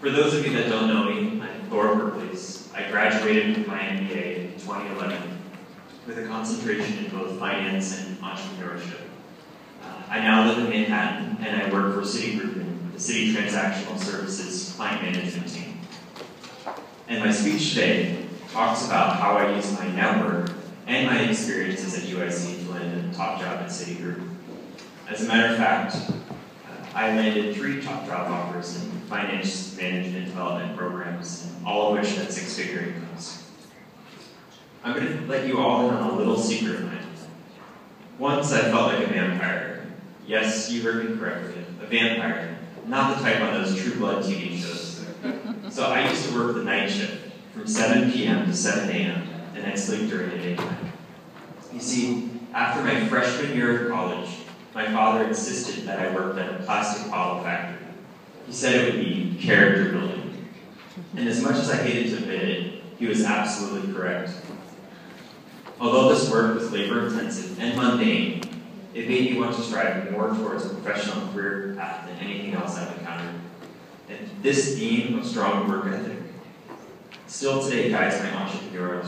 For those of you that don't know me, I'm Thor Perplies. I graduated with my MBA in 2011 with a concentration in both finance and entrepreneurship. I now live in Manhattan, and I work for Citigroup in the Citi Transactional Services Client Management Team. And my speech today talks about how I use my network and my experiences at UIC to land a top job at Citigroup. As a matter of fact, I landed 3 top job offers in finance management development programs, all of which had 6-figure incomes. I'm going to let you all in on a little secret of mine. Once I felt like a vampire. Yes, you heard me correctly, a vampire. Not the type on those True Blood TV shows. So I used to work the night shift from 7 p.m. to 7 a.m. and I'd sleep during the daytime. You see, after my freshman year of college, my father insisted that I worked at a plastic bottle factory. He said it would be character building. And as much as I hated to admit it, he was absolutely correct. Although this work was labor-intensive and mundane, it made me want to strive more towards a professional career path than anything else I've encountered. And this theme of strong work ethic still today guides my entrepreneurial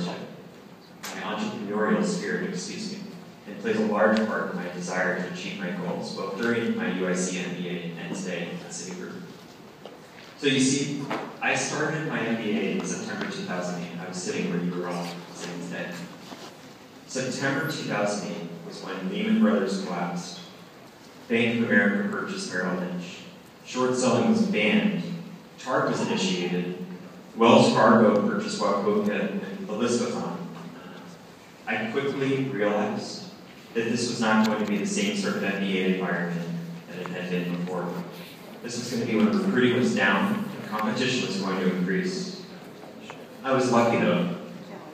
spirit, and plays a large part in my desire to achieve my goals, both during my UIC MBA and today at Citigroup. So you see, I started my MBA in September 2008. I was sitting where you were all sitting today. September 2008 was when Lehman Brothers collapsed. Bank of America purchased Merrill Lynch. Short selling was banned. TARP was initiated. Wells Fargo purchased Wachovia, and the list goes on. I quickly realized that this was not going to be the same sort of MBA environment that it had been before. This was going to be when recruiting was down and competition was going to increase. I was lucky though.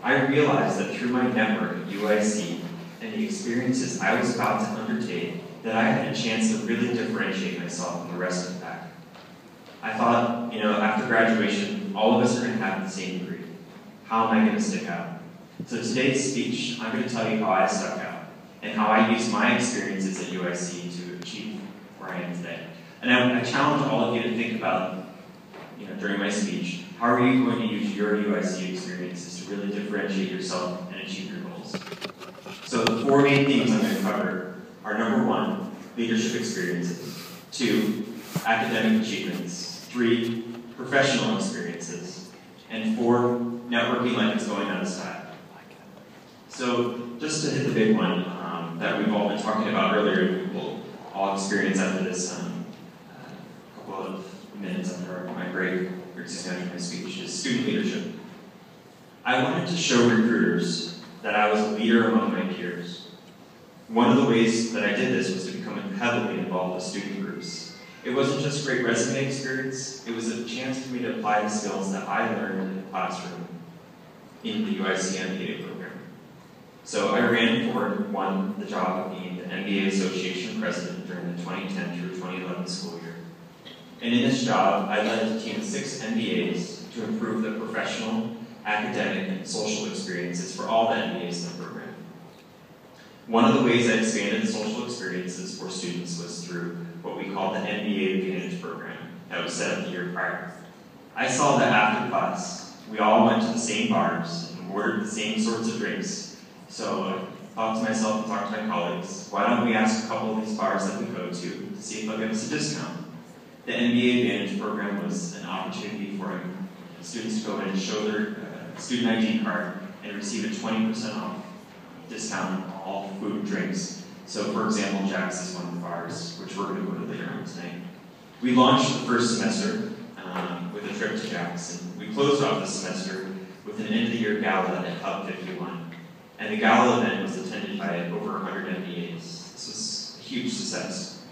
I realized that through my network at UIC and the experiences I was about to undertake, that I had a chance to really differentiate myself from the rest of the pack. I thought, after graduation, all of us are going to have the same degree. How am I going to stick out? So today's speech, I'm going to tell you how I stuck out and how I used my experiences at UIC to achieve where I am today. And I challenge all of you to think about, during my speech, how are you going to use your UIC experiences to really differentiate yourself and achieve your goals? So the 4 main themes I'm going to cover are: number 1, leadership experiences; 2, academic achievements; 3, professional experiences; and 4, networking like it's going out of style. So just to hit the big one that we've all been talking about earlier, we'll all experience after this couple of minutes after my break, or after my speech, is student leadership. I wanted to show recruiters that I was a leader among my peers. One of the ways that I did this was to become heavily involved with student groups. It wasn't just great resume experience, it was a chance for me to apply the skills that I learned in the classroom in the UIC MBA program. So I ran for and won the job of being the MBA Association President during the 2010 through 2011 school year. And in this job, I led a team of 6 MBAs to improve the professional, academic, and social experiences for all the MBAs in the program. One of the ways I expanded the social experiences for students was through what we call the MBA Advantage program that was set up the year prior. I saw that after class, we all went to the same bars and ordered the same sorts of drinks. So I thought to myself and talked to my colleagues, why don't we ask a couple of these bars that we go to see if they'll give us a discount? The MBA Advantage program was an opportunity for students to go in and show their student ID card and receive a 20% off discount on all food and drinks. So for example, Jack's is one of the bars, which we're going to go to later on tonight. We launched the first semester with a trip to Jack's, and we closed off the semester with an end-of-the-year gala at Hub 51. And the gala event was attended by over 100 MBAs. This was a huge success.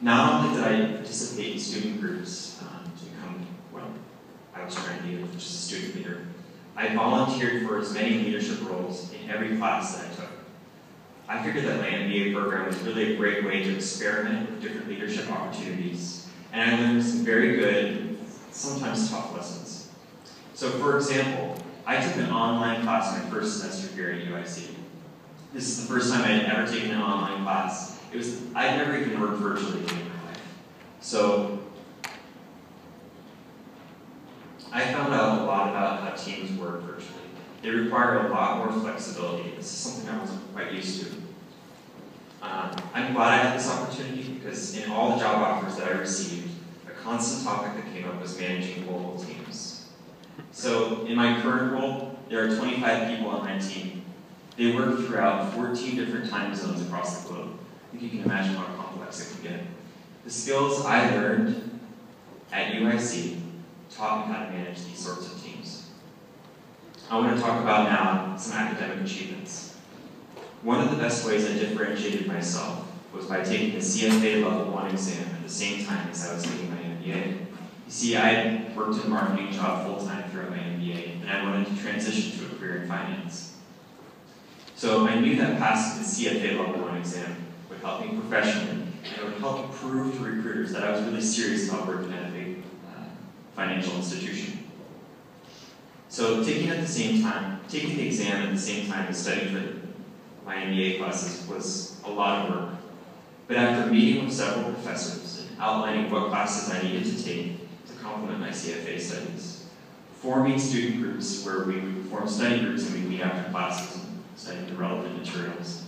Not only did I participate in student groups to become what I was trying to do, which is a student leader, I volunteered for as many leadership roles in every class that I took. I figured that my MBA program was really a great way to experiment with different leadership opportunities, and I learned some very good, sometimes tough lessons. So for example, I took an online class my first semester here at UIC. This is the first time I had ever taken an online class. I'd never even worked virtually in my life. So I found out a lot about how teams work virtually. They require a lot more flexibility. This is something I wasn't quite used to. I'm glad I had this opportunity because in all the job offers that I received, a constant topic that came up was managing global teams. So in my current role, there are 25 people on my team. They work throughout 14 different time zones across the globe. I think you can imagine how complex it can get. The skills I learned at UIC taught me how to manage these sorts of teams. I want to talk about now some academic achievements. One of the best ways I differentiated myself was by taking the CFA Level 1 exam at the same time as I was taking my MBA. You see, I had worked in a marketing job full-time throughout my MBA, and I wanted to transition to a career in finance. So I knew that passing the CFA Level 1 exam would help me professionally, and it would help prove to recruiters that I was really serious about working at a big financial institution. So taking the exam at the same time as studying for my MBA classes was a lot of work. But after meeting with several professors and outlining what classes I needed to take to complement my CFA studies, forming student groups where we would form study groups and we'd meet after classes and study the relevant materials,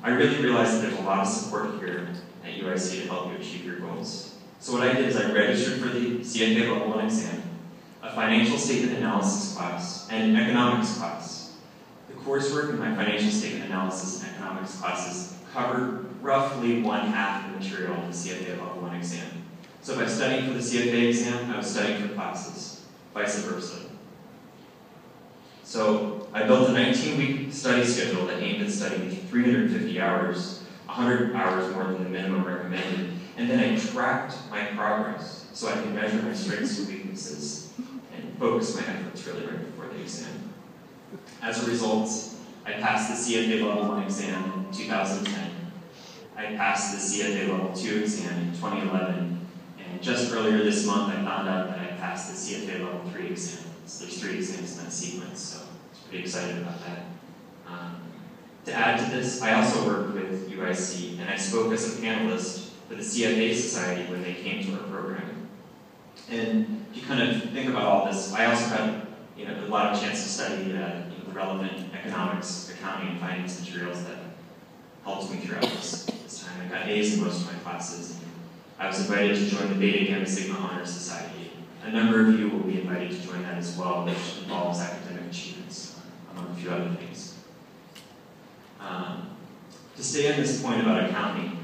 I really realized that there's a lot of support here at UIC to help you achieve your goals. So what I did is I registered for the CFA Level 1 exam, a financial statement analysis class, and an economics class. The coursework in my financial statement analysis and economics classes covered roughly one-half the material in the CFA Level 1 exam. So if I studied for the CFA exam, I was studying for classes, vice versa. So I built a 19-week study schedule that aimed at studying 350 hours, 100 hours more than the minimum recommended, and then I tracked my progress so I could measure my strengths and weaknesses and focus my efforts really right before the exam. As a result, I passed the CFA Level 1 exam in 2010. I passed the CFA Level 2 exam in 2011, and just earlier this month I found out that I passed the CFA Level 3 exam. So there's 3 exams in that sequence, so I was pretty excited about that. To add to this, I also worked with UIC, and I spoke as a panelist for the CFA Society when they came to our program. And if you kind of think about all this, I also had a lot of chance to study the relevant economics, accounting, and finance materials that helped me throughout this time. I got A's in most of my classes. I was invited to join the Beta Gamma Sigma Honor Society. A number of you will be invited to join that as well, which involves academic achievements, among a few other things. To stay on this point about accounting,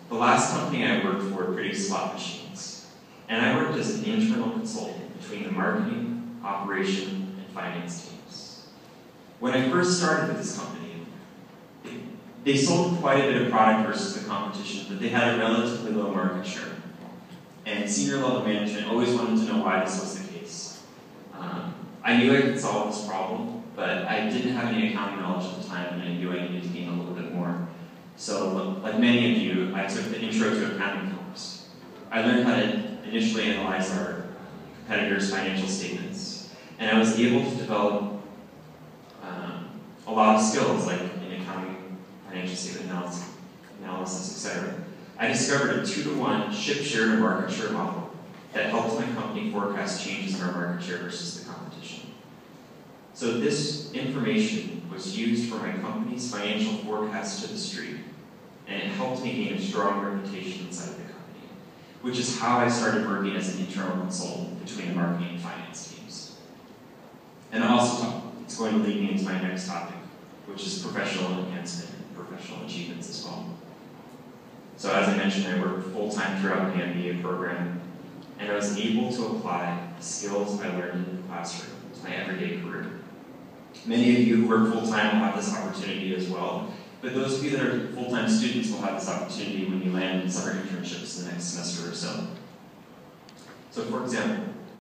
the last company I worked for produced slot machines, and I worked as an internal consultant between the marketing, operation, and finance teams. When I first started with this company, they sold quite a bit of product versus the competition, but they had a relatively low market share. And senior level management always wanted to know why this was the case. I knew I could solve this problem, but I didn't have any accounting knowledge at the time, and I knew I needed to gain a little bit more. So, like many of you, I took the Intro to Accounting course. I learned how to initially analyze our competitors' financial statements, and I was able to develop a lot of skills, like in accounting, financial statement analysis, etc. I discovered a 2-to-1 ship share to market share model that helped my company forecast changes in our market share versus the competition. So this information was used for my company's financial forecast to the street, and it helped me gain a strong reputation inside of the company, which is how I started working as an internal consultant between the marketing and finance teams. And it's going to lead me into my next topic, which is professional enhancement and professional achievements as well. So as I mentioned, I worked full-time throughout my MBA program, and I was able to apply the skills I learned in the classroom to my everyday career. Many of you who work full-time will have this opportunity as well, but those of you that are full-time students will have this opportunity when you land in summer internships the next semester or so. So for example,